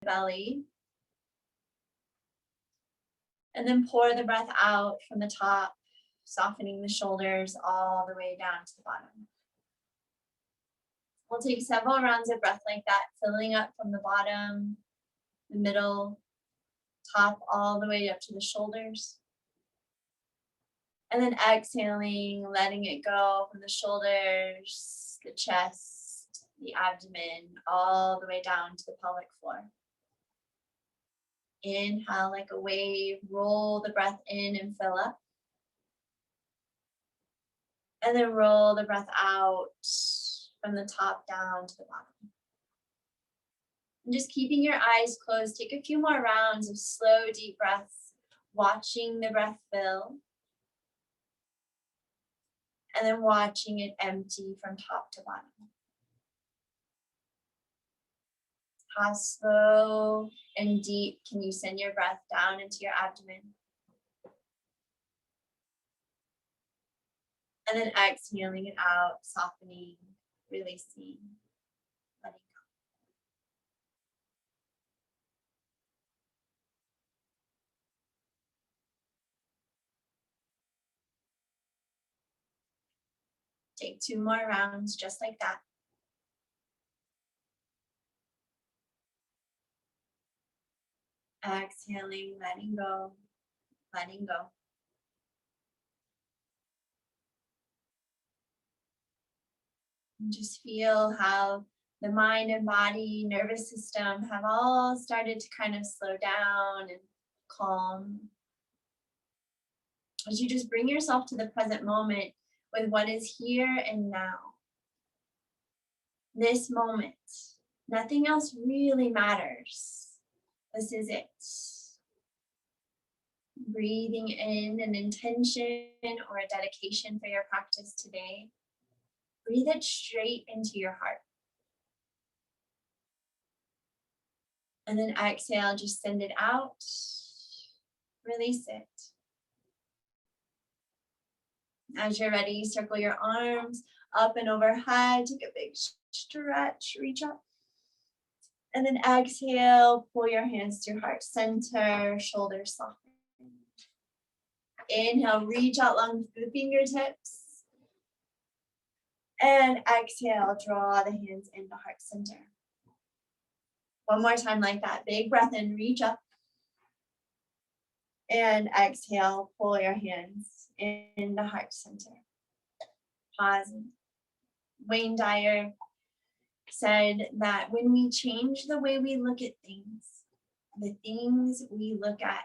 belly. And then pour the breath out from the top, softening the shoulders all the way down to the bottom. We'll take several rounds of breath like that, filling up from the bottom, the middle, top, all the way up to the shoulders. And then exhaling, letting it go from the shoulders, the chest, the abdomen, all the way down to the pelvic floor. Inhale like a wave, roll the breath in and fill up. And then roll the breath out from the top down to the bottom. And just keeping your eyes closed, take a few more rounds of slow, deep breaths, watching the breath fill. And then watching it empty from top to bottom. How slow and deep can you send your breath down into your abdomen? And then exhaling it out, softening, releasing, letting go. Take 2 more rounds just like that. Exhaling, letting go, letting go. And just feel how the mind and body, nervous system have all started to kind of slow down and calm. As you just bring yourself to the present moment with what is here and now. This moment, nothing else really matters. This is it. Breathing in an intention or a dedication for your practice today. Breathe it straight into your heart. And then exhale, just send it out. Release it. As you're ready, circle your arms up and overhead. Take a big stretch, reach up. And then exhale, pull your hands to your heart center, shoulders soften. Inhale, reach out long to the fingertips. And exhale, draw the hands into heart center. One more time like that. Big breath in, reach up. And exhale, pull your hands into heart center. Pause. Wayne Dyer said that when we change the way we look at things, the things we look at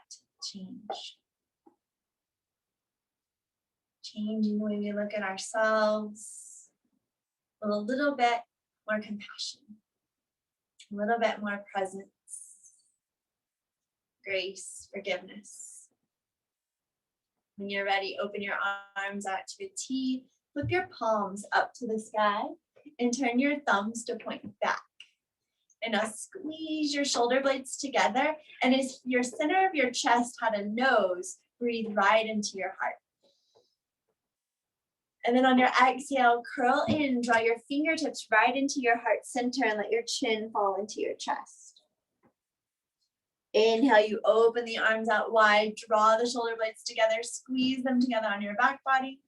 change. Changing the way we look at ourselves, a little bit more compassion, a little bit more presence, grace, forgiveness. When you're ready, open your arms out to a T, flip your palms up to the sky, and turn your thumbs to point back. And now squeeze your shoulder blades together, and as your center of your chest had a nose, breathe right into your heart. And then on your exhale, curl in, draw your fingertips right into your heart center and let your chin fall into your chest. Inhale, you open the arms out wide, draw the shoulder blades together, squeeze them together on your back body.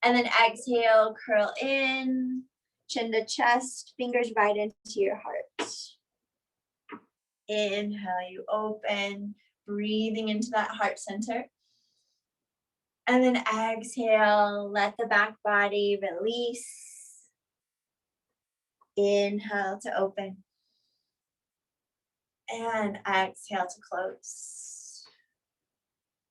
And then exhale, curl in, chin to chest, fingers right into your heart. Inhale, you open, breathing into that heart center. And then exhale, let the back body release. Inhale to open. And exhale to close.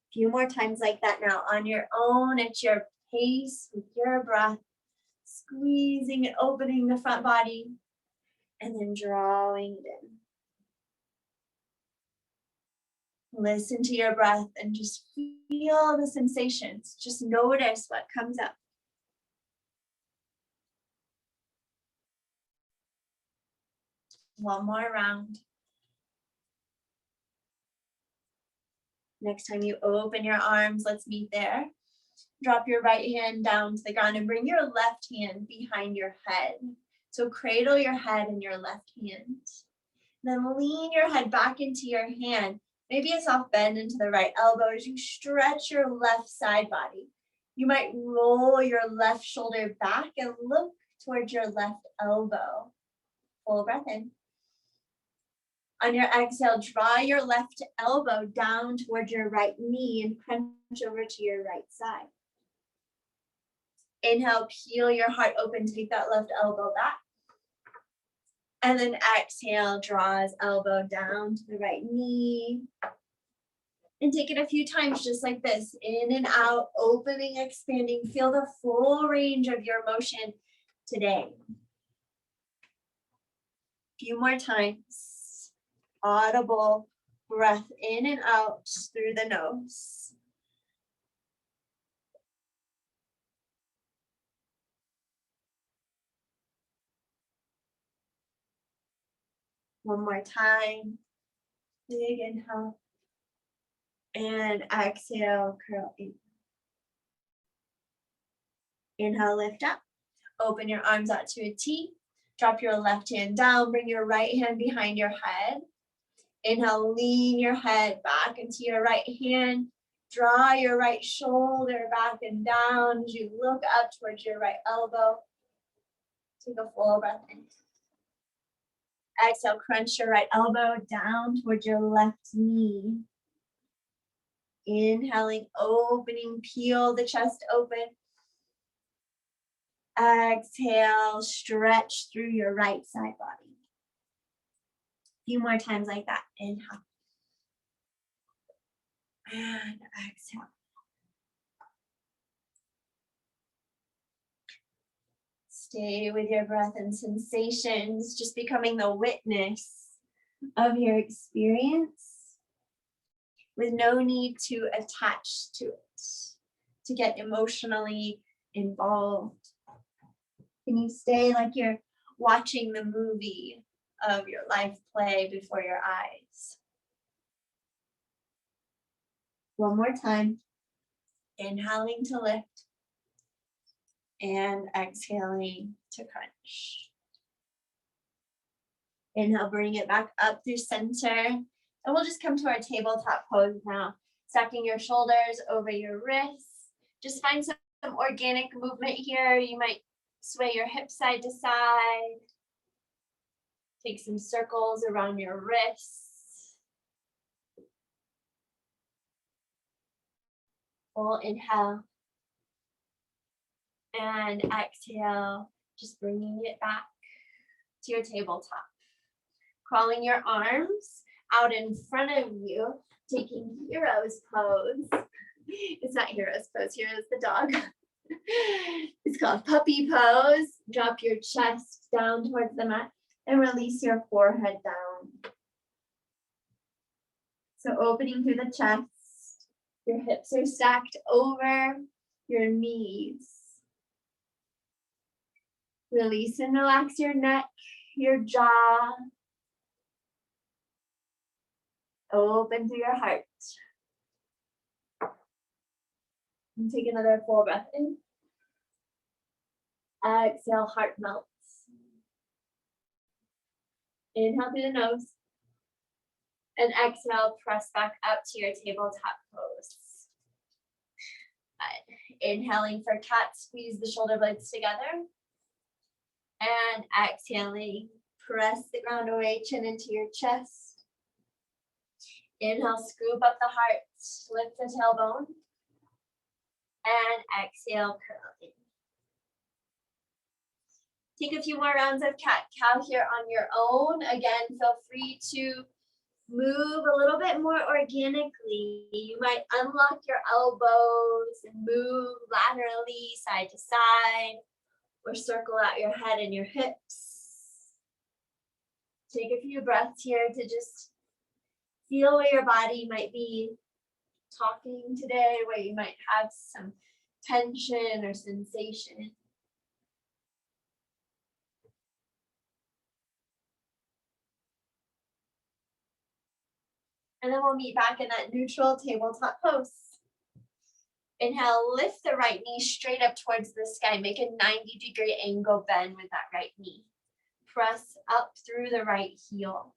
A few more times like that now on your own, at your pace, with your breath, squeezing and opening the front body, and then drawing it in. Listen to your breath and just feel the sensations. Just notice what comes up. One more round. Next time you open your arms, let's meet there. Drop your right hand down to the ground and bring your left hand behind your head. So cradle your head in your left hand. Then lean your head back into your hand. Maybe a soft bend into the right elbow as you stretch your left side body. You might roll your left shoulder back and look towards your left elbow. Full breath in. On your exhale, draw your left elbow down towards your right knee and crunch over to your right side. Inhale, peel your heart open, take that left elbow back. And then exhale, draws elbow down to the right knee. And take it a few times just like this, in and out, opening, expanding. Feel the full range of your motion today. A few more times. Audible breath in and out through the nose. One more time. Big inhale. And exhale, curl in. Inhale, lift up. Open your arms out to a T. Drop your left hand down. Bring your right hand behind your head. Inhale, lean your head back into your right hand. Draw your right shoulder back and down as you look up towards your right elbow. Take a full breath in. Exhale, crunch your right elbow down towards your left knee. Inhaling, opening, peel the chest open. Exhale, stretch through your right side body. A few more times like that. Inhale. And exhale. Stay with your breath and sensations, just becoming the witness of your experience with no need to attach to it, to get emotionally involved. Can you stay like you're watching the movie of your life play before your eyes? One more time. Inhaling to lift and exhaling to crunch. Inhale, bring it back up through center. And we'll just come to our tabletop pose now. Stacking your shoulders over your wrists. Just find some organic movement here. You might sway your hips side to side. Take some circles around your wrists. Full inhale. And exhale, just bringing it back to your tabletop. Crawling your arms out in front of you, taking hero's pose. It's not hero's pose, here is the dog. It's called puppy pose. Drop your chest down towards the mat and release your forehead down. So opening through the chest, your hips are stacked over your knees. Release and relax your neck, your jaw. Open through your heart. And take another full breath in. Exhale, heart melts. Inhale through the nose. And exhale, press back up to your tabletop pose. Inhaling for cat, squeeze the shoulder blades together. And exhaling, press the ground away, chin into your chest. Inhale, scoop up the heart, lift the tailbone. And exhale, curl in. Take a few more rounds of cat-cow here on your own. Again, feel free to move a little bit more organically. You might unlock your elbows and move laterally side to side, or circle out your head and your hips. Take a few breaths here to just feel where your body might be talking today, where you might have some tension or sensation. And then we'll meet back in that neutral tabletop pose. Inhale, lift the right knee straight up towards the sky. Make a 90-degree angle bend with that right knee. Press up through the right heel.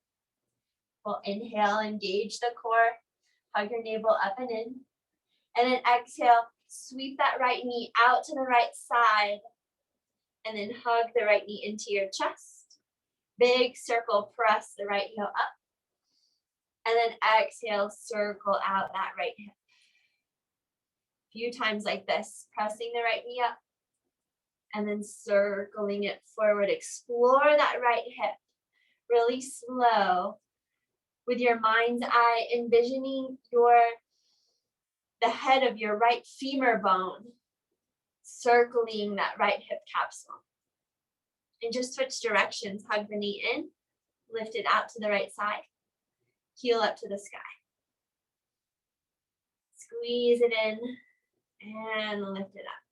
We'll inhale, engage the core, hug your navel up and in. And then exhale, sweep that right knee out to the right side. And then hug the right knee into your chest. Big circle, press the right heel up. And then exhale, circle out that right hip. A few times like this, pressing the right knee up. And then circling it forward. Explore that right hip. Really slow. With your mind's eye, envisioning the head of your right femur bone circling that right hip capsule. And just switch directions. Hug the knee in, lift it out to the right side, heel up to the sky. Squeeze it in and lift it up.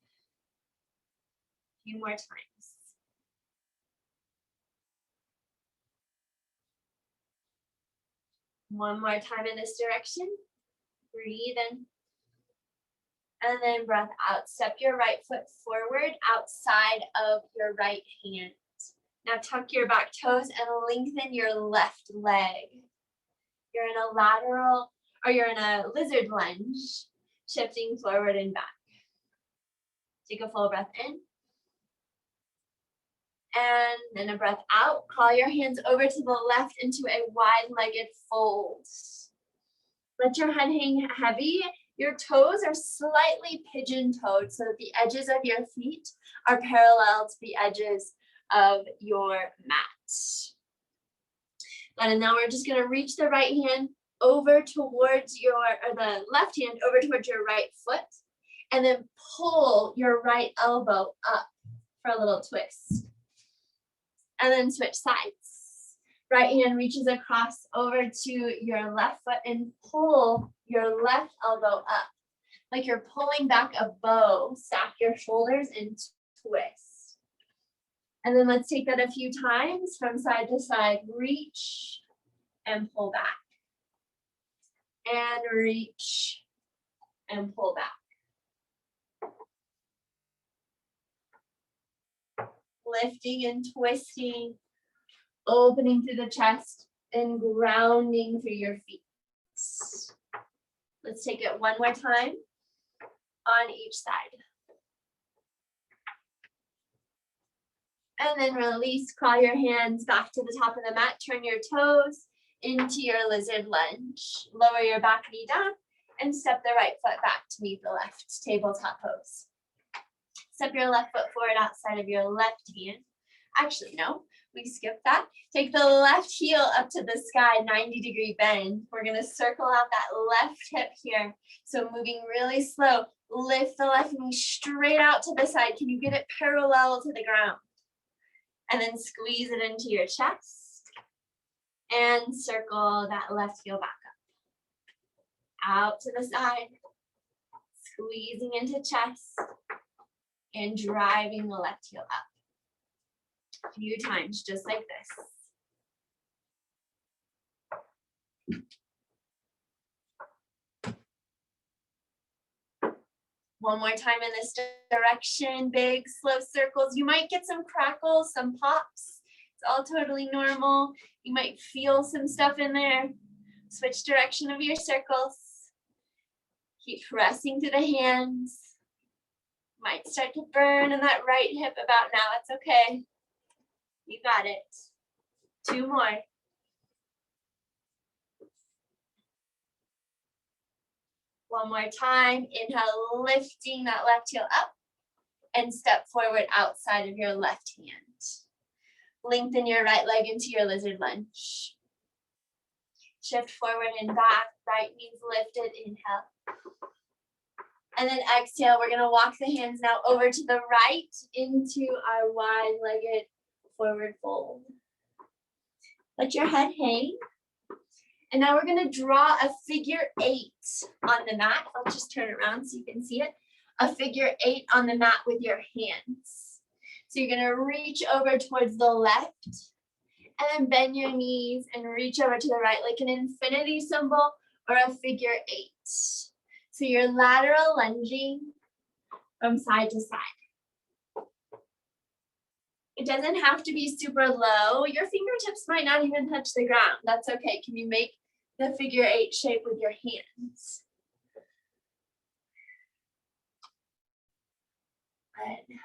A few more times. One more time in this direction. Breathe in. And then breath out. Step your right foot forward outside of your right hand. Now tuck your back toes and lengthen your left leg. You're in a lateral, or you're in a lizard lunge, shifting forward and back. Take a full breath in. And then a breath out. Crawl your hands over to the left into a wide-legged fold. Let your head hang heavy. Your toes are slightly pigeon-toed so that the edges of your feet are parallel to the edges of your mat. And now we're just going to reach the right hand over towards the left hand over towards your right foot, and then pull your right elbow up for a little twist. And then switch sides. Right hand reaches across over to your left foot and pull your left elbow up. Like you're pulling back a bow. Stack your shoulders and twist. And then let's take that a few times from side to side. Reach and pull back. And reach and pull back. Lifting and twisting, opening through the chest and grounding through your feet. Let's take it one more time on each side. And then release, crawl your hands back to the top of the mat, turn your toes into your lizard lunge. Lower your back knee down and step the right foot back to meet the left, tabletop pose. Step your left foot forward outside of your left hand. Actually, no, we skipped that. Take the left heel up to the sky, 90-degree bend. We're gonna circle out that left hip here. So moving really slow, lift the left knee straight out to the side. Can you get it parallel to the ground? And then squeeze it into your chest and circle that left heel back up. Out to the side, squeezing into chest and driving the left heel up. A few times, just like this. One more time in this direction, big, slow circles. You might get some crackles, some pops. It's all totally normal. You might feel some stuff in there. Switch direction of your circles. Keep pressing through the hands. Might start to burn in that right hip about now. It's okay. You got it. Two more. One more time. Inhale, lifting that left heel up and step forward outside of your left hand. Lengthen your right leg into your lizard lunge. Shift forward and back. Right knee's lifted. Inhale. And then exhale. We're going to walk the hands now over to the right into our wide-legged forward fold. Let your head hang. And now we're going to draw a figure 8 on the mat. I'll just turn it around so you can see it. A figure 8 on the mat with your hands. So you're going to reach over towards the left and then bend your knees and reach over to the right like an infinity symbol or a figure 8. So you're lateral lunging from side to side. It doesn't have to be super low. Your fingertips might not even touch the ground. That's okay. Can you make the figure 8 shape with your hands? Good.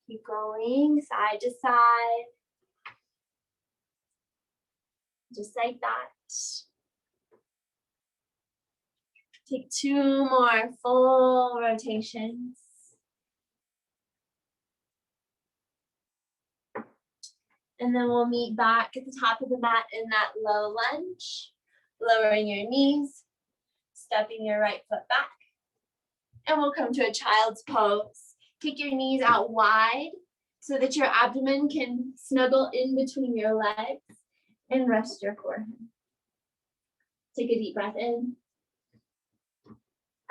Keep going side to side. Just like that. Take 2 more full rotations. And then we'll meet back at the top of the mat in that low lunge, lowering your knees, stepping your right foot back. And we'll come to a child's pose. Take your knees out wide so that your abdomen can snuggle in between your legs and rest your forehead. Take a deep breath in.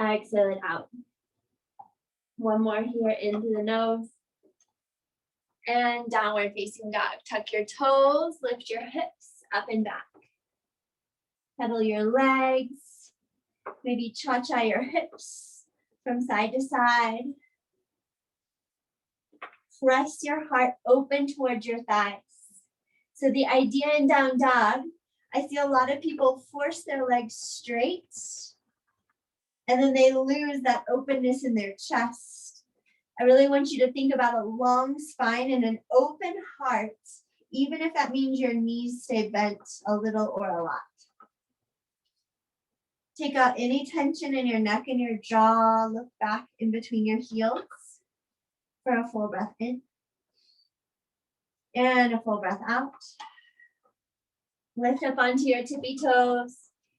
Exhale it out. One more here into the nose. And downward facing dog. Tuck your toes, lift your hips up and back. Pedal your legs. Maybe cha-cha your hips from side to side. Press your heart open towards your thighs. So the idea in down dog, I see a lot of people force their legs straight and then they lose that openness in their chest. I really want you to think about a long spine and an open heart, even if that means your knees stay bent a little or a lot. Take out any tension in your neck and your jaw. Look back in between your heels for a full breath in. And a full breath out. Lift up onto your tippy toes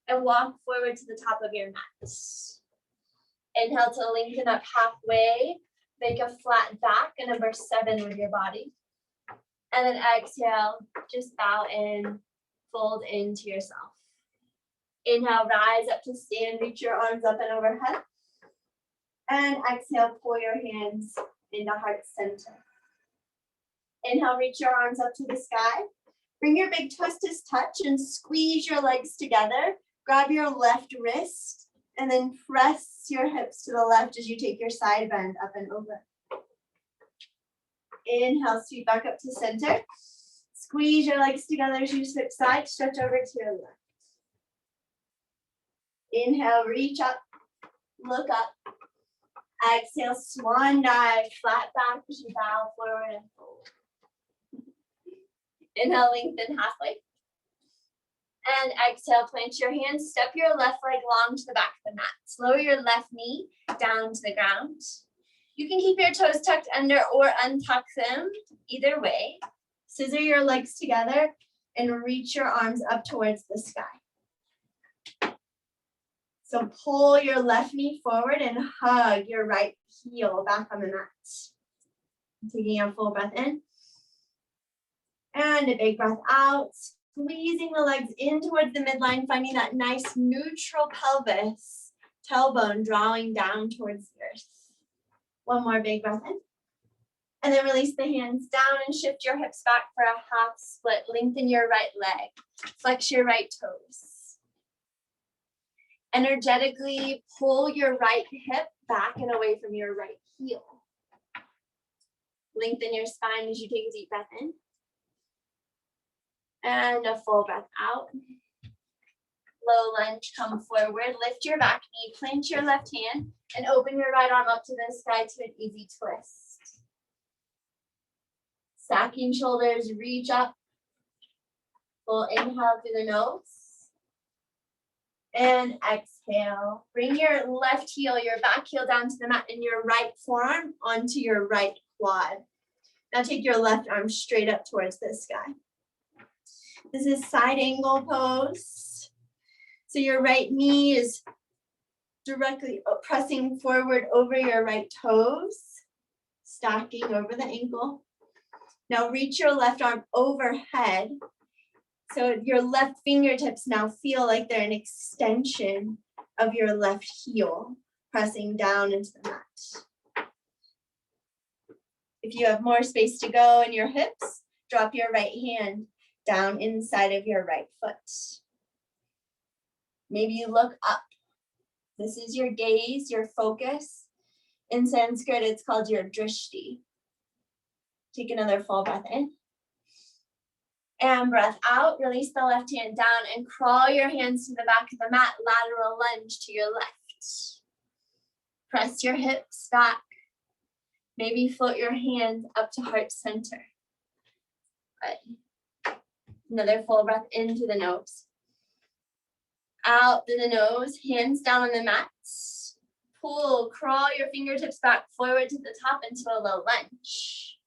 and walk forward to the top of your mat. Inhale to lengthen up halfway. Make a flat back, a number 7 with your body. And then exhale, just bow in, fold into yourself. Inhale, rise up to stand, reach your arms up and overhead. And exhale, pull your hands into heart center. Inhale, reach your arms up to the sky. Bring your big toes to touch and squeeze your legs together. Grab your left wrist and then press your hips to the left as you take your side bend up and over. Inhale, sweep back up to center. Squeeze your legs together as you switch sides, stretch over to your left. Inhale, reach up, look up. Exhale, swan dive, flat back as you bow forward and fold. Inhale, lengthen halfway. And exhale, plant your hands, step your left leg long to the back of the mat. Lower your left knee down to the ground. You can keep your toes tucked under or untuck them, either way. Scissor your legs together and reach your arms up towards the sky. So pull your left knee forward and hug your right heel back on the mat. Taking a full breath in. And a big breath out. Squeezing the legs in towards the midline, finding that nice neutral pelvis, tailbone drawing down towards the earth. One more big breath in. And then release the hands down and shift your hips back for a half split. Lengthen your right leg. Flex your right toes. Energetically pull your right hip back and away from your right heel. Lengthen your spine as you take a deep breath in. And a full breath out. Low lunge, come forward, lift your back knee, plant your left hand, and open your right arm up to the sky to an easy twist. Stacking shoulders, reach up. Full inhale through the nose. And exhale. Bring your left heel, your back heel down to the mat, and your right forearm onto your right quad. Now take your left arm straight up towards the sky. This is side angle pose. So your right knee is directly pressing forward over your right toes, stacking over the ankle. Now reach your left arm overhead. So your left fingertips now feel like they're an extension of your left heel, pressing down into the mat. If you have more space to go in your hips, drop your right hand down inside of your right foot. Maybe you look up. This is your gaze, your focus. In Sanskrit, it's called your drishti. Take another full breath in. And breath out, release the left hand down and crawl your hands to the back of the mat, lateral lunge to your left. Press your hips back. Maybe float your hands up to heart center. Good. Another full breath into the nose. Out through the nose, hands down on the mat. Pull, crawl your fingertips back forward to the top into a low lunge.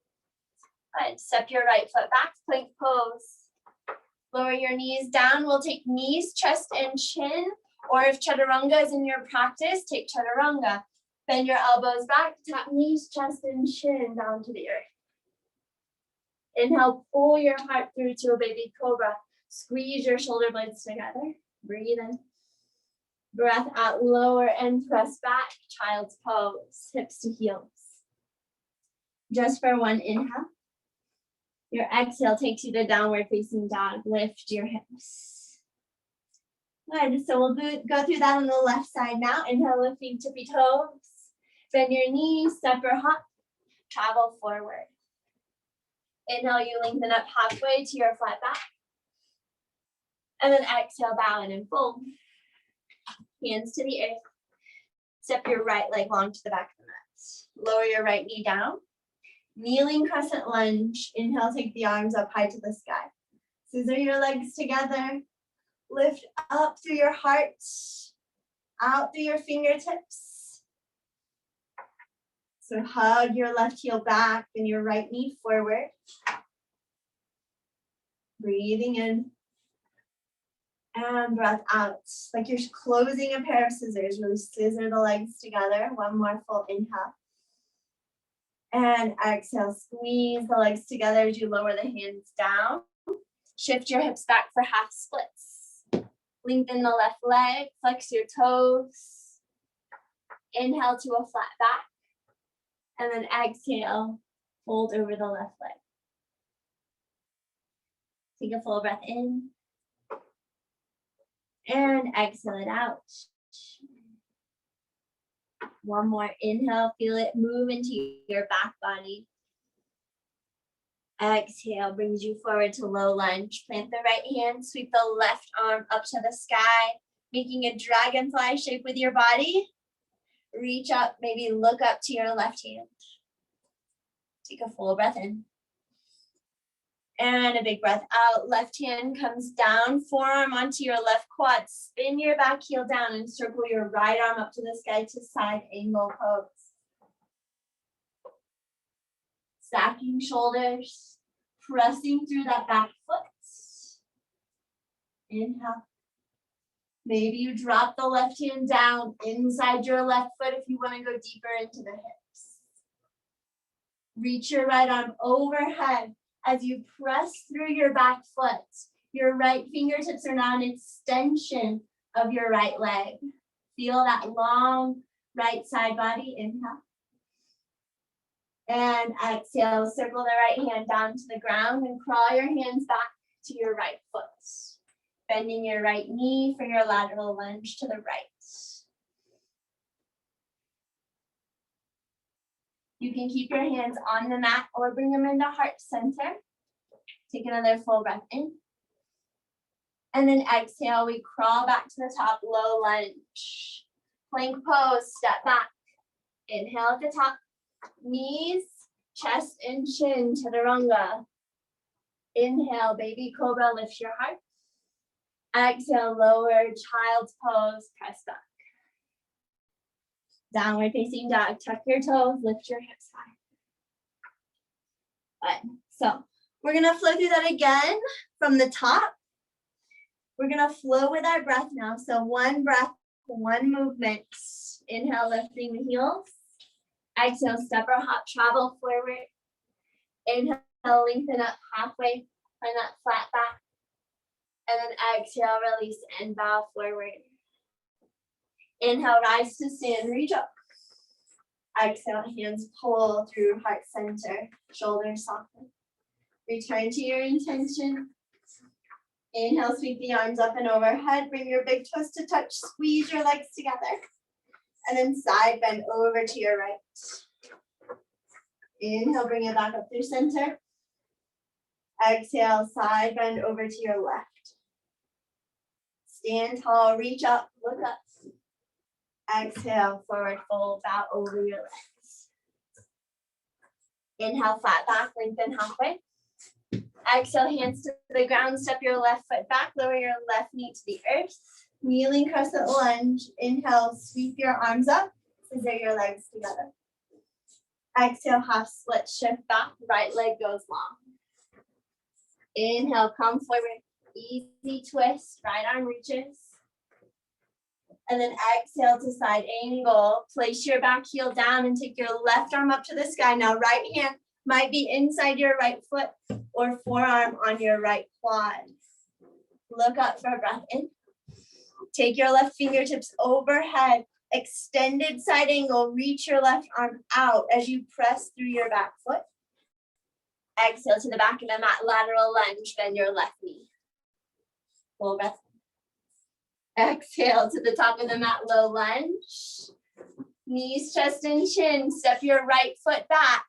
Good. Step your right foot back, plank pose. Lower your knees down. We'll take knees, chest, and chin. Or if chaturanga is in your practice, take chaturanga. Bend your elbows back, tap knees, chest, and chin down to the earth. Inhale, pull your heart through to a baby cobra. Squeeze your shoulder blades together. Breathe in. Breath out, lower and press back. Child's pose, hips to heels. Just for one inhale. Your exhale takes you to downward facing dog. Lift your hips. Good, so we'll go through that on the left side now. Inhale, lifting tippy toes. Bend your knees, step or hop. Travel forward. Inhale, you lengthen up halfway to your flat back. And then exhale, bow in and fold. Hands to the earth. Step your right leg long to the back of the mat. Lower your right knee down. Kneeling crescent lunge. Inhale, take the arms up high to the sky. Scissor your legs together. Lift up through your heart. Out through your fingertips. So hug your left heel back and your right knee forward. Breathing in. And breath out. Like you're closing a pair of scissors. Really scissor the legs together. One more full inhale. And exhale, squeeze the legs together as you lower the hands down. Shift your hips back for half splits. Lengthen the left leg, flex your toes. Inhale to a flat back. And then exhale, fold over the left leg. Take a full breath in. And exhale it out. One more inhale, feel it move into your back body. Exhale brings you forward to low lunge. Plant the right hand, sweep the left arm up to the sky, making a dragonfly shape with your body. Reach up, maybe look up to your left hand. Take a full breath in. And a big breath out. Left hand comes down, forearm onto your left quad. Spin your back heel down and circle your right arm up to the sky to side angle pose. Stacking shoulders, pressing through that back foot. Inhale. Maybe you drop the left hand down inside your left foot if you want to go deeper into the hips. Reach your right arm overhead. As you press through your back foot, your right fingertips are now an extension of your right leg. Feel that long right side body. Inhale. And exhale, circle the right hand down to the ground and crawl your hands back to your right foot. Bending your right knee for your lateral lunge to the right. You can keep your hands on the mat or bring them into heart center. Take another full breath in. And then exhale, we crawl back to the top, low lunge. Plank pose, step back. Inhale at the top. Knees, chest, and chin, chaturanga. Inhale, baby cobra, lift your heart. Exhale, lower, child's pose, press back. Downward facing dog, tuck your toes, lift your hips high. Good. So we're gonna flow through that again from the top. We're gonna flow with our breath now. So one breath, one movement. Inhale, lifting the heels. Exhale, step or hop, travel forward. Inhale, lengthen up halfway, find that flat back. And then exhale, release and bow forward. Inhale, rise to stand, reach up. Exhale, hands pull through heart center, shoulders soften. Return to your intention. Inhale, sweep the arms up and overhead. Bring your big toes to touch, squeeze your legs together. And then side bend over to your right. Inhale, bring it back up through center. Exhale, side bend over to your left. Stand tall, reach up, look up. Exhale, forward fold, bow over your legs. Inhale, flat back, lengthen halfway. Exhale, hands to the ground, step your left foot back, lower your left knee to the earth. Kneeling crescent lunge. Inhale, sweep your arms up, scissor your legs together. Exhale, half split, shift back, right leg goes long. Inhale, come forward, easy twist, right arm reaches. And then exhale to side angle. Place your back heel down and take your left arm up to the sky. Now right hand might be inside your right foot or forearm on your right quad. Look up for a breath in. Take your left fingertips overhead. Extended side angle. Reach your left arm out as you press through your back foot. Exhale to the back of the mat. Lateral lunge. Bend your left knee. Full breath. Exhale to the top of the mat, low lunge. Knees, chest, and chin. Step your right foot back.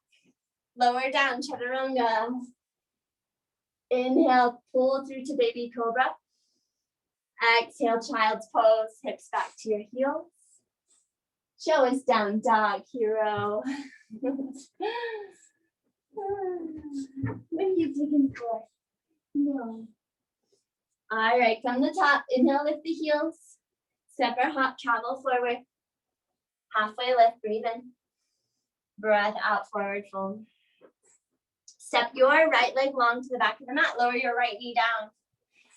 Lower down, chaturanga. Inhale, pull through to baby cobra. Exhale, child's pose, hips back to your heels. Show us down dog, hero. What are you digging for? No. All right, from the top, inhale, lift the heels. Step or hop, travel forward. Halfway lift, breathe in. Breath out, forward fold. Step your right leg long to the back of the mat. Lower your right knee down.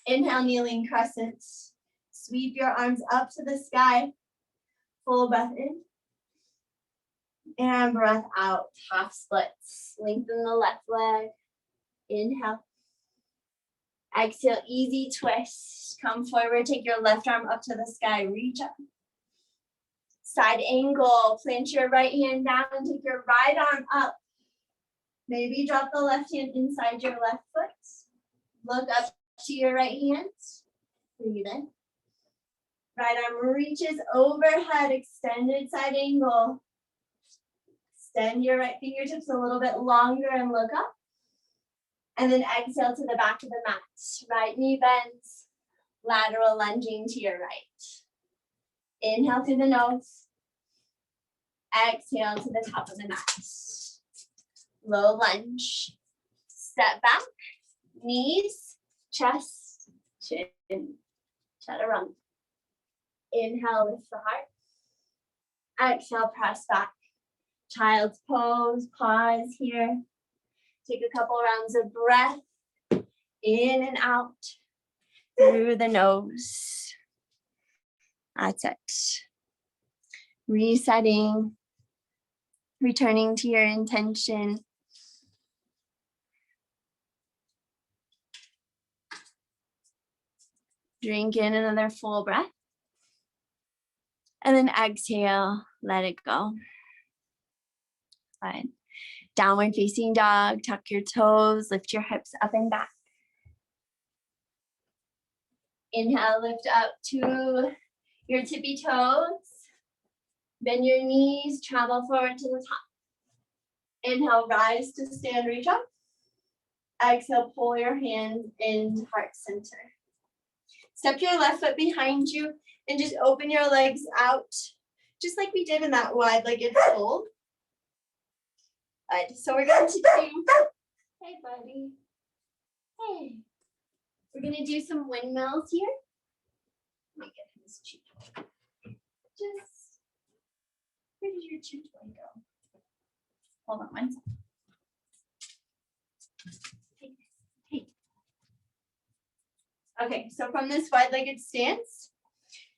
Inhale, kneeling crescent. Sweep your arms up to the sky. Full breath in. And breath out, half splits. Lengthen the left leg. Inhale. Exhale, easy twist. Come forward, take your left arm up to the sky, reach up. Side angle, plant your right hand down and take your right arm up. Maybe drop the left hand inside your left foot. Look up to your right hand. Breathe in. Right arm reaches overhead, extended side angle. Extend your right fingertips a little bit longer and look up. And then exhale to the back of the mat. Right knee bends, lateral lunging to your right. Inhale through the nose. Exhale to the top of the mat. Low lunge. Step back, knees, chest, chin, chaturanga. Inhale, lift the heart. Exhale, press back. Child's pose, pause here. Take a couple rounds of breath in and out through the nose. That's it. Resetting, returning to your intention. Drink in another full breath. And then exhale, let it go. Fine. Downward facing dog, tuck your toes, lift your hips up and back. Inhale, lift up to your tippy toes. Bend your knees, travel forward to the top. Inhale, rise to stand, reach up. Exhale, pull your hands into heart center. Step your left foot behind you and just open your legs out, just like we did in that wide-legged fold. Good. So we're going to do, hey buddy, hey. We're going to do some windmills here. Let me get his chew toy. Just, where did your chew toy go? Hold on one second. Hey. Okay, so from this wide-legged stance,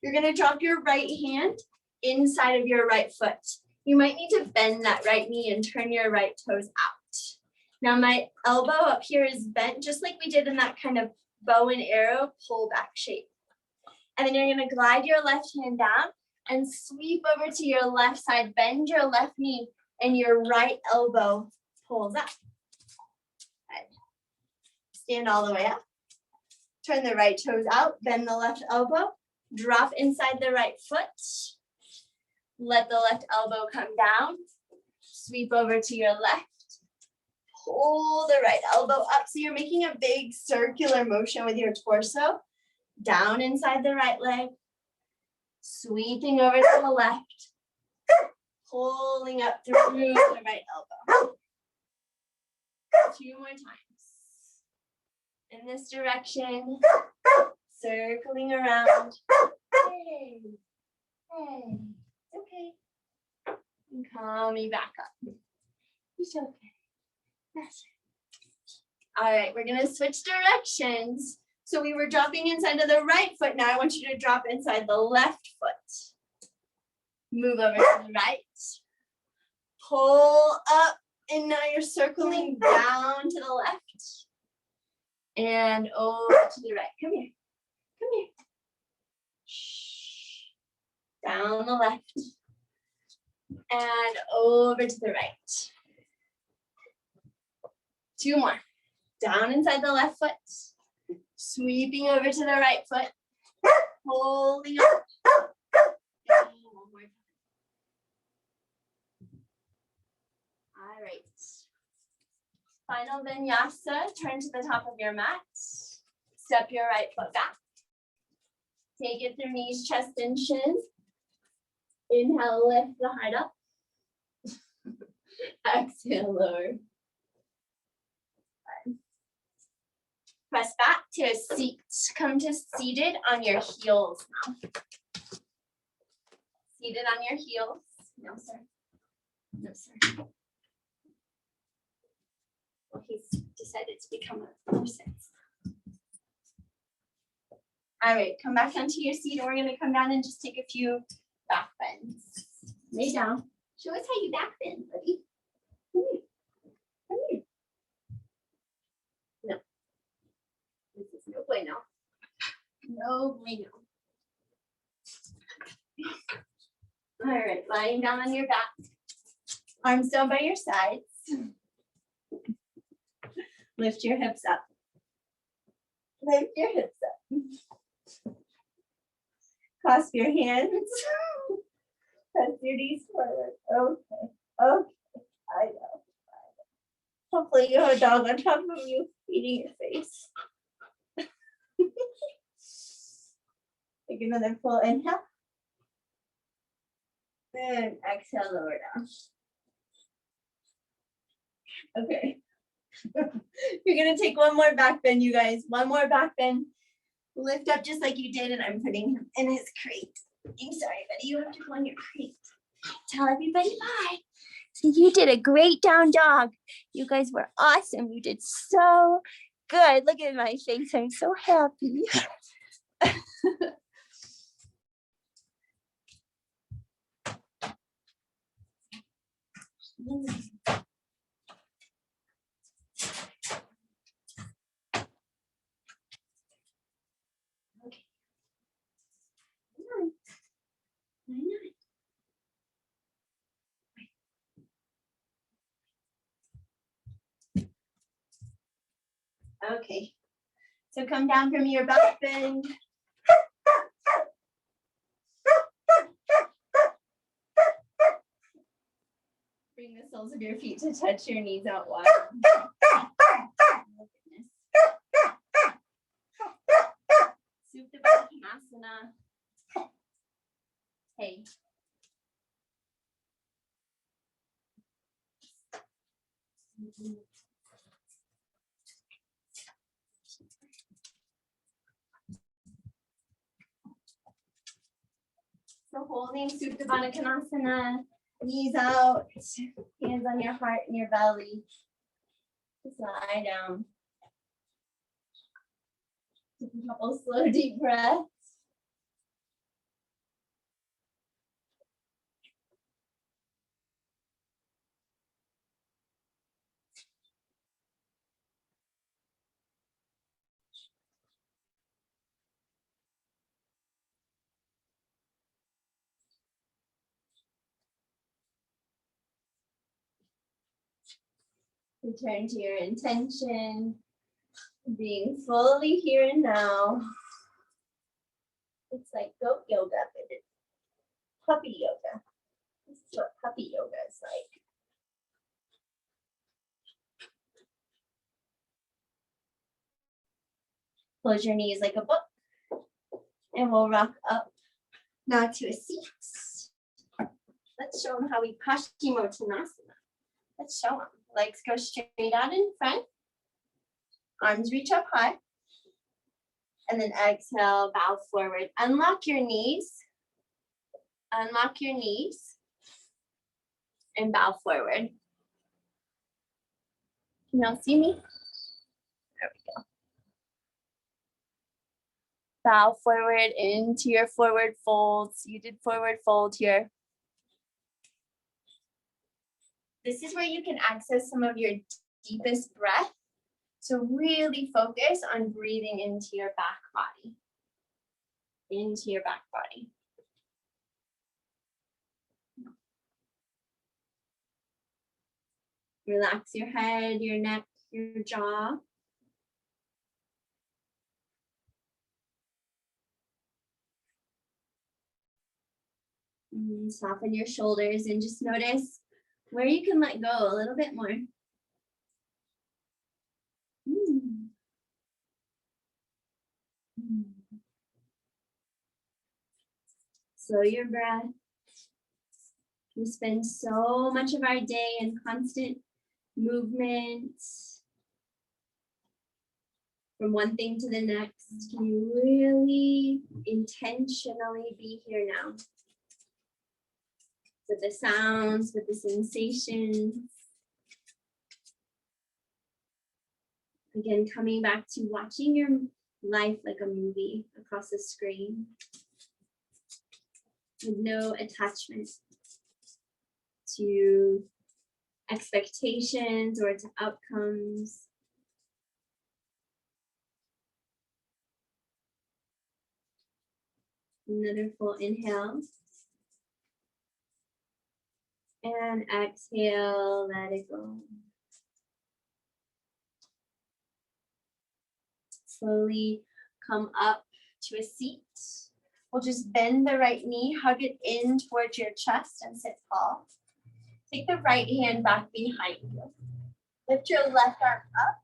you're going to drop your right hand inside of your right foot. You might need to bend that right knee and turn your right toes out. Now my elbow up here is bent just like we did in that kind of bow and arrow pull back shape. And then you're going to glide your left hand down and sweep over to your left side, bend your left knee and your right elbow pulls up. Good. Stand all the way up. Turn the right toes out, bend the left elbow, drop inside the right foot. Let the left elbow come down, sweep over to your left, pull the right elbow up. So you're making a big circular motion with your torso. Down inside the right leg. Sweeping over to the left. Pulling up through the right elbow. 2 more times. In this direction. Circling around. Hey. Hey. It's okay. And coming back up. It's okay. That's it. All right, we're gonna switch directions. So we were dropping inside of the right foot. Now I want you to drop inside the left foot. Move over to the right. Pull up, and now you're circling down to the left. And over to the right. Come here. Come here. Down the left. And over to the right. 2 more. Down inside the left foot. Sweeping over to the right foot. Holding up. And 1 more time. All right. Final vinyasa. Turn to the top of your mat. Step your right foot back. Take it through knees, chest, and shin. Inhale, lift the heart up. Exhale, lower. Press back to a seat. Come to seated on your heels now. Seated on your heels. No, sir. No, sir. Well, he's decided to become a person. All right, come back onto your seat, and we're going to come down and just take a few back bends. Lay down. Show us how you back bend, buddy. Come here. Come here. No. This is no bueno. No bueno. All right, lying down on your back. Arms down by your sides. Lift your hips up. Lift your hips up. Clasp your hands. Press your knees forward. Okay. Okay. I know. Hopefully you have a dog on top of you feeding your face. Take another full inhale. And exhale, lower down. Okay. You're gonna take one more back bend, you guys. One more back bend. Lift up just like you did, and I'm putting him in his crate. I'm sorry, buddy. You have to go in your crate. Tell everybody bye. So you did a great down dog. You guys were awesome. You did so good. Look at my face. I'm so happy. Okay, so come down from your back bend. Bring the soles of your feet to touch your knees out wide. Oh, goodness. Supta Asana. Hey. So holding Supta Konasana, knees out, hands on your heart and your belly. Just lie down. Take a couple slow, deep breaths. Return to your intention, being fully here and now. It's like goat yoga, but it's puppy yoga. This is what puppy yoga is like. Close your knees like a book. And we'll rock up now to a seat. Let's show them how we Paschimottanasana. Let's show them. Legs go straight out in front. Arms reach up high. And then exhale, bow forward. Unlock your knees. Unlock your knees. And bow forward. Can y'all see me? There we go. Bow forward into your forward fold. Seated forward fold here. This is where you can access some of your deepest breath. So really focus on breathing into your back body. Into your back body. Relax your head, your neck, your jaw. And soften your shoulders and just notice where you can let go a little bit more. Slow your breath. We spend so much of our day in constant movement from one thing to the next. Can you really intentionally be here now? With the sounds, with the sensations. Again, coming back to watching your life like a movie across the screen. With no attachment to expectations or to outcomes. Another full inhale. And exhale, let it go. Slowly come up to a seat. We'll just bend the right knee, hug it in towards your chest and sit tall. Take the right hand back behind you. Lift your left arm up.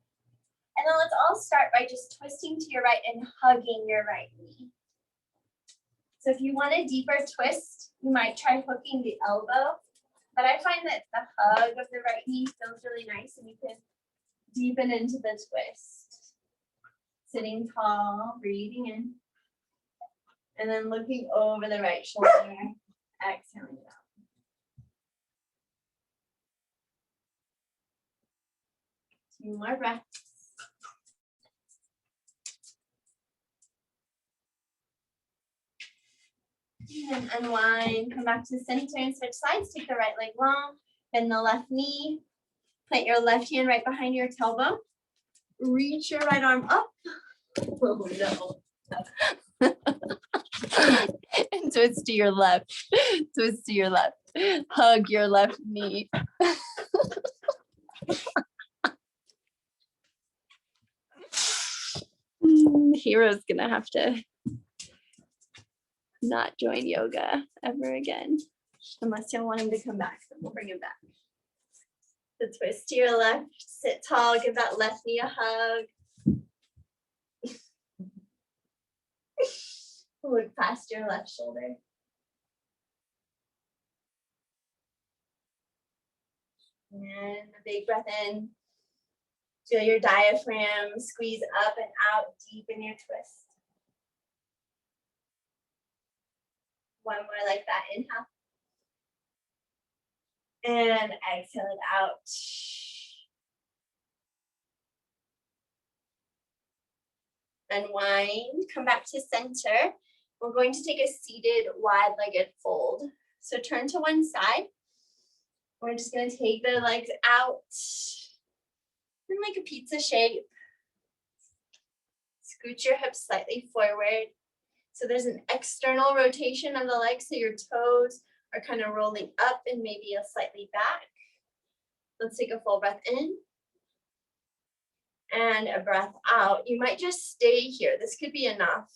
And then let's all start by just twisting to your right and hugging your right knee. So if you want a deeper twist, you might try hooking the elbow. But I find that the hug of the right knee feels really nice and you can deepen into the twist. Sitting tall, breathing in. And then looking over the right shoulder, exhaling it out. 2 more breaths. And unwind, come back to the center and switch sides. Take the right leg long, bend the left knee. Plant your left hand right behind your tailbone. Reach your right arm up. Oh no. And twist to your left. Twist to your left. Hug your left knee. Hero's gonna have to not join yoga ever again. Unless you want him to come back, then we'll bring him back. So twist to your left, sit tall, give that left knee a hug. Look past your left shoulder. And a big breath in. Feel your diaphragm squeeze up and out deep in your twist. One more like that, inhale. And exhale it out. Unwind, come back to center. We're going to take a seated wide-legged fold. So turn to one side. We're just gonna take the legs out in like a pizza shape. Scoot your hips slightly forward. So there's an external rotation of the legs, so your toes are kind of rolling up and maybe a slightly back. Let's take a full breath in. And a breath out. You might just stay here. This could be enough.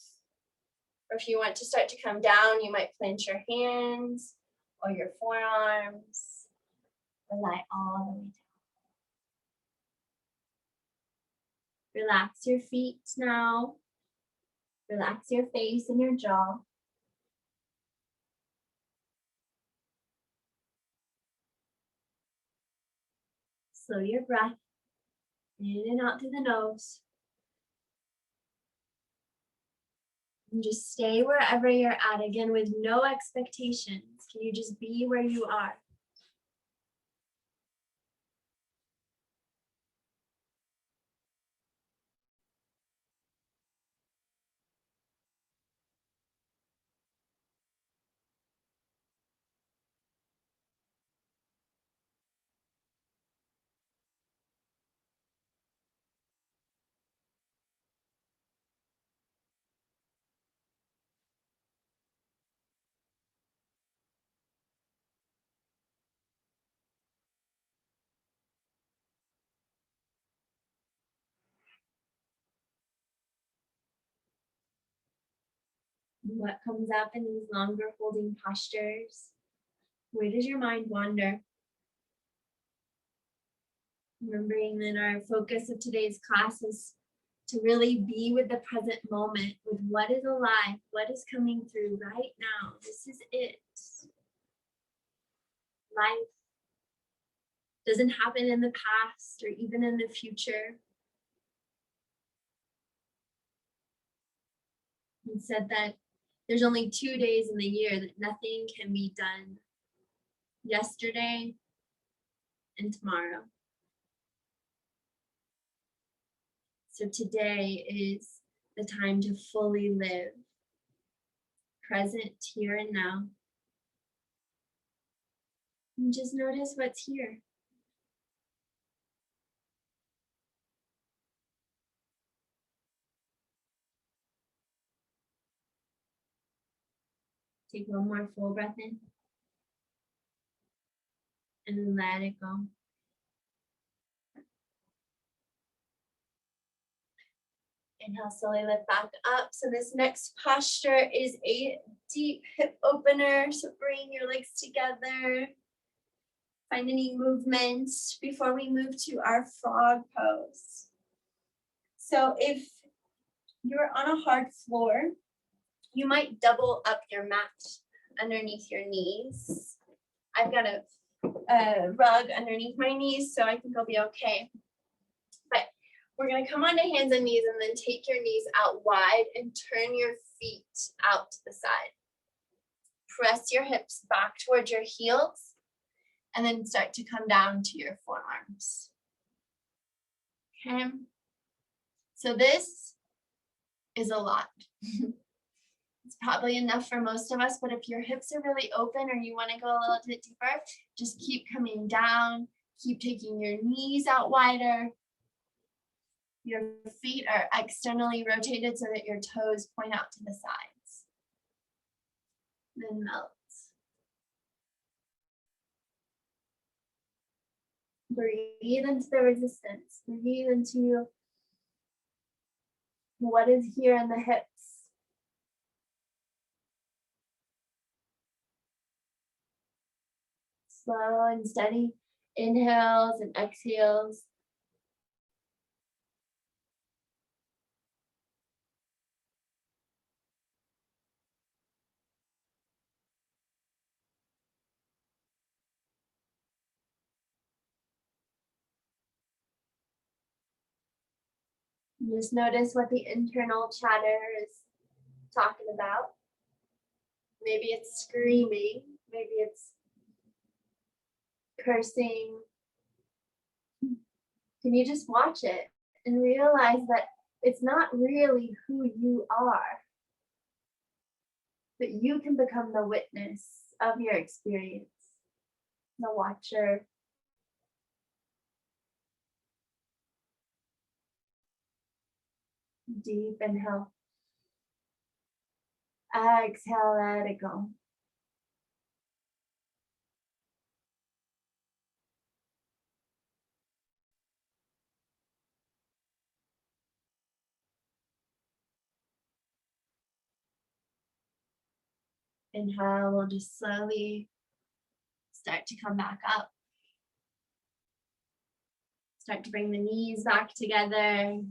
Or if you want to start to come down, you might plant your hands or your forearms. Rely all the way down. Relax your feet now. Relax your face and your jaw. Slow your breath in and out through the nose. And just stay wherever you're at, again, with no expectations. Can you just be where you are? What comes up in these longer holding postures? Where does your mind wander? Remembering that our focus of today's class is to really be with the present moment, with what is alive, what is coming through right now. This is it. Life doesn't happen in the past or even in the future. It said that there's only 2 days in the year that nothing can be done. Yesterday and tomorrow. So today is the time to fully live, present here and now. And just notice what's here. Take one more full breath in. And then let it go. Inhale, slowly lift back up. So this next posture is a deep hip opener. So bring your legs together. Find any movement before we move to our frog pose. So if you're on a hard floor, you might double up your mat underneath your knees. I've got a rug underneath my knees, so I think I'll be okay. But we're gonna come onto hands and knees and then take your knees out wide and turn your feet out to the side. Press your hips back towards your heels and then start to come down to your forearms. Okay, so this is a lot. It's probably enough for most of us, but if your hips are really open or you want to go a little bit deeper, just keep coming down, keep taking your knees out wider. Your feet are externally rotated so that your toes point out to the sides. Then melt. Breathe into the resistance. Breathe into what is here in the hips. Slow and steady inhales and exhales. Just notice what the internal chatter is talking about. Maybe it's screaming, maybe it's cursing. Can you just watch it and realize that it's not really who you are, but you can become the witness of your experience, the watcher. Deep inhale. Exhale, let it go. Inhale, we'll just slowly start to come back up. Start to bring the knees back together.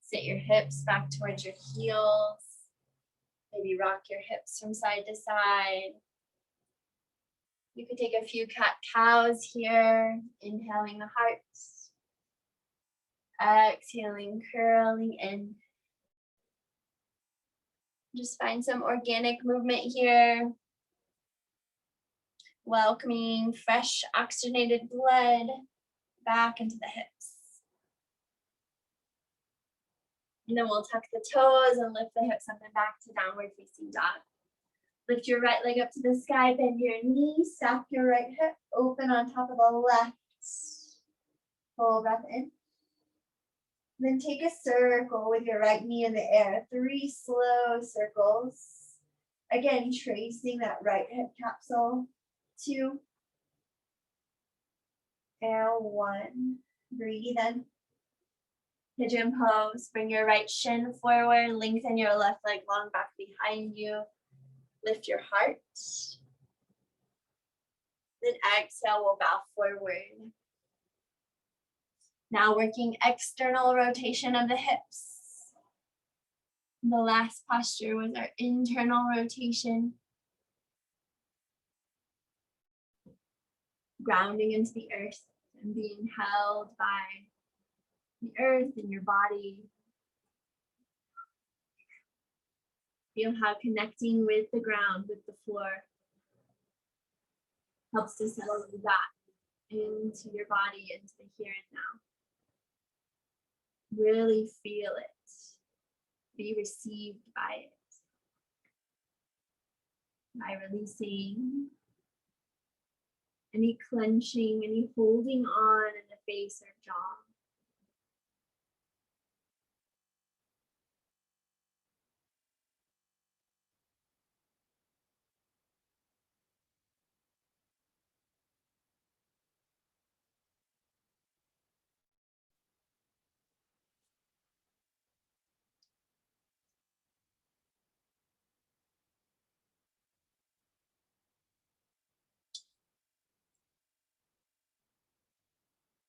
Sit your hips back towards your heels. Maybe rock your hips from side to side. You could take a few cat-cows here, inhaling the heart. Exhaling, curling in. Just find some organic movement here. Welcoming fresh oxygenated blood back into the hips. And then we'll tuck the toes and lift the hips up and back to downward facing dog. Lift your right leg up to the sky, bend your knee, stack your right hip, open on top of the left. Full breath in. Then take a circle with your right knee in the air. 3 slow circles. Again, tracing that right hip capsule. 2. And 1. Breathe in. Pigeon pose. Bring your right shin forward. Lengthen your left leg long back behind you. Lift your heart. Then exhale, we'll bow forward. Now working external rotation of the hips. The last posture was our internal rotation. Grounding into the earth and being held by the earth and your body. Feel how connecting with the ground, with the floor, helps to settle you back into your body, into the here and now. Really feel it. Be received by it. By releasing any clenching, any holding on in the face or jaw.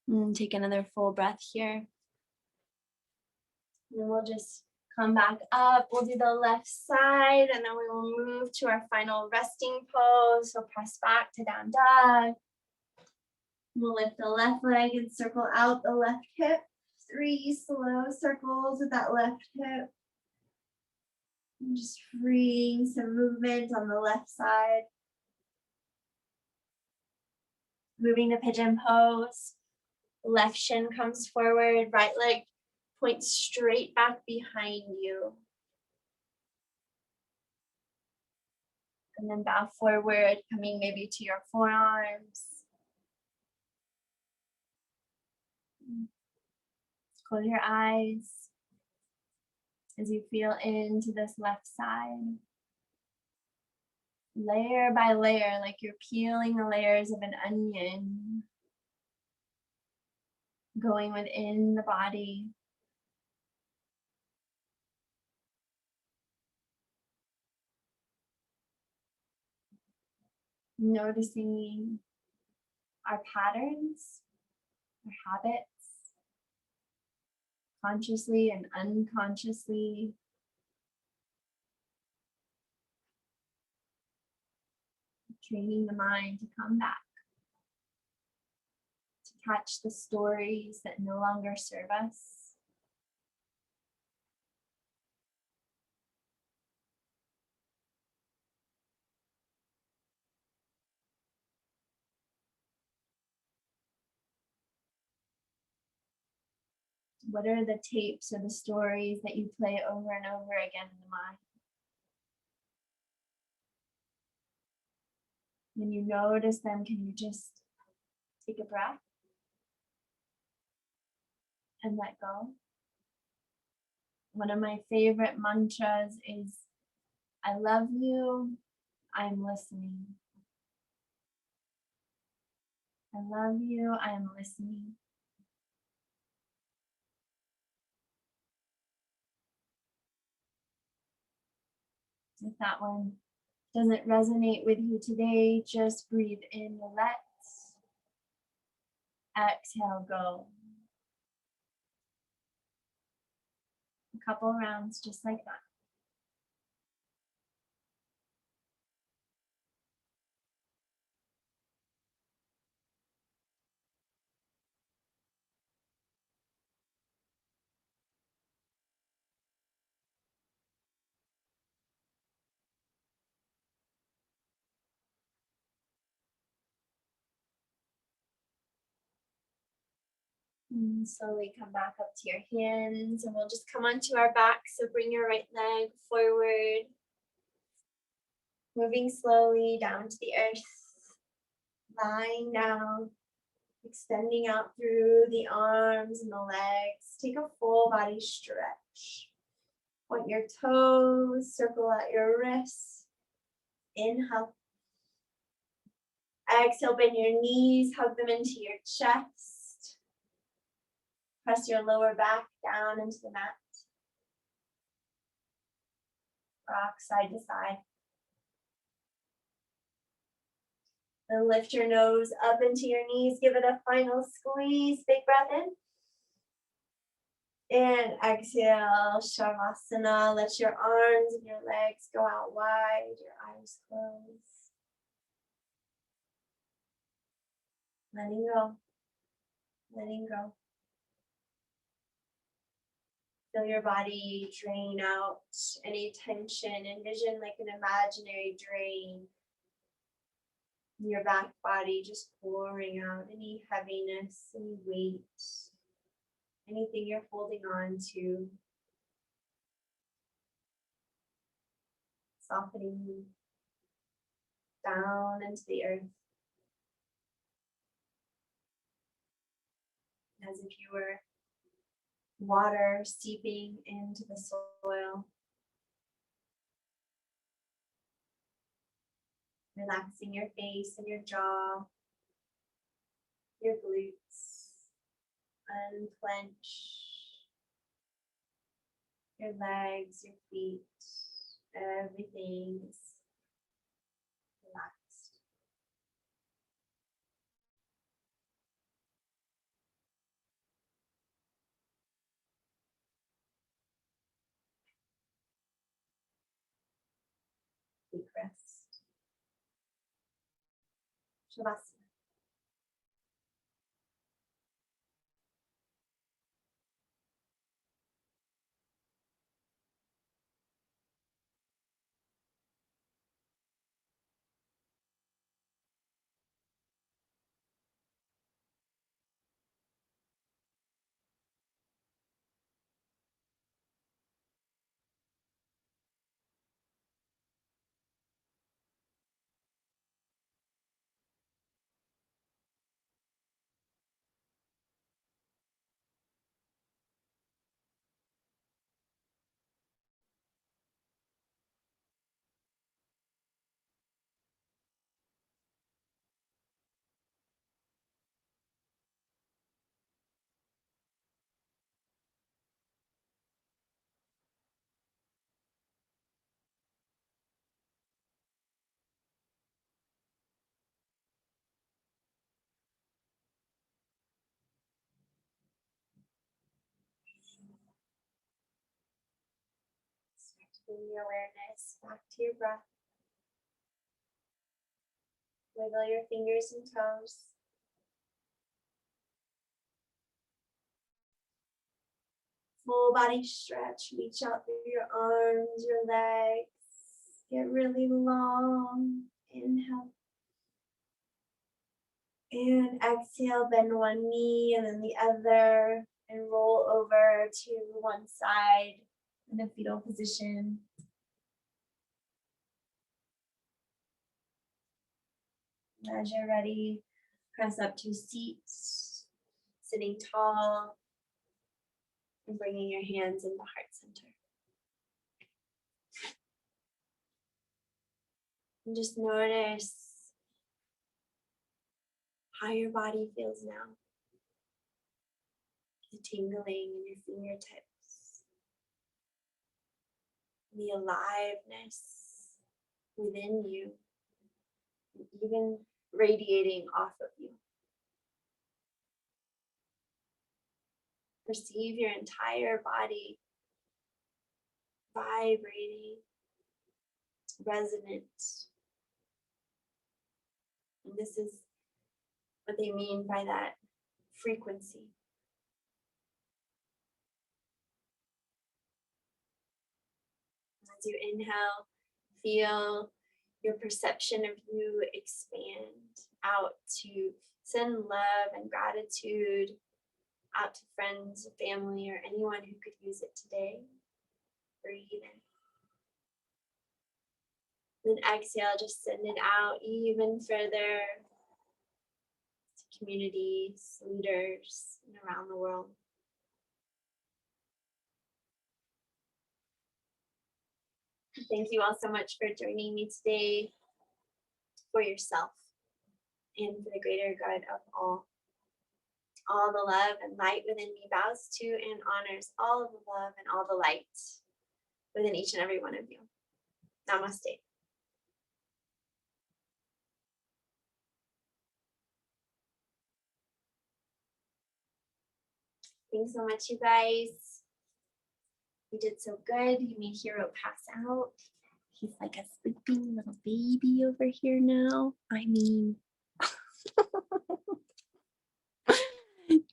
And take another full breath here. And then we'll just come back up. We'll do the left side and then we will move to our final resting pose. So press back to down dog. We'll lift the left leg and circle out the left hip. 3 slow circles with that left hip. And just freeing some movement on the left side. Moving to pigeon pose. Left shin comes forward, right leg points straight back behind you. And then bow forward, coming maybe to your forearms. Close your eyes as you feel into this left side. Layer by layer, like you're peeling the layers of an onion. Going within the body. Noticing our patterns, our habits, consciously and unconsciously. Training the mind to come back. To catch the stories that no longer serve us. What are the tapes or the stories that you play over and over again in the mind? When you notice them, can you just take a breath and let go? One of my favorite mantras is, I love you, I'm listening. I love you, I'm listening. If that one doesn't resonate with you today, just breathe in, let. Exhale, go. couple rounds just like that. And slowly come back up to your hands, and we'll just come onto our back. So bring your right leg forward, moving slowly down to the earth, lying down, extending out through the arms and the legs. Take a full body stretch. Point your toes, circle out your wrists. Inhale. Exhale, bend your knees, hug them into your chest. Press your lower back down into the mat. Rock side to side. Then lift your nose up into your knees. Give it a final squeeze. Big breath in. And exhale, Shavasana. Let your arms and your legs go out wide. Your eyes closed. Letting go. Letting go. Feel your body drain out any tension. Envision like an imaginary drain in your back body, just pouring out any heaviness, any weight, anything you're holding on to. Softening down into the earth. As if you were water seeping into the soil. Relaxing your face and your jaw, your glutes. Unclench your legs, your feet. Everything is relaxed. Deep rest. Shavasana. Start to bring your awareness back to your breath. Wiggle your fingers and toes. Full body stretch. Reach out through your arms, your legs. Get really long. Inhale. And exhale, bend one knee and then the other. And roll over to one side in a fetal position. As you're ready, press up to seats, sitting tall, and bringing your hands into heart center. And just notice how your body feels now. The tingling in your fingertips. The aliveness within you, even radiating off of you. Perceive your entire body vibrating, resonant. And this is what they mean by that frequency. As you inhale, feel your perception of you expand out to send love and gratitude out to friends, family, or anyone who could use it today. Breathe in. Then exhale, just send it out even further to communities, leaders, and around the world. Thank you all so much for joining me today, for yourself and for the greater good of all. All the love and light within me bows to and honors all of the love and all the light within each and every one of you. Namaste. Thanks so much, you guys. You did so good. You made Hero pass out. He's like a sleeping little baby over here now. I mean,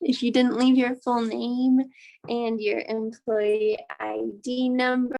if you didn't leave your full name and your employee ID number,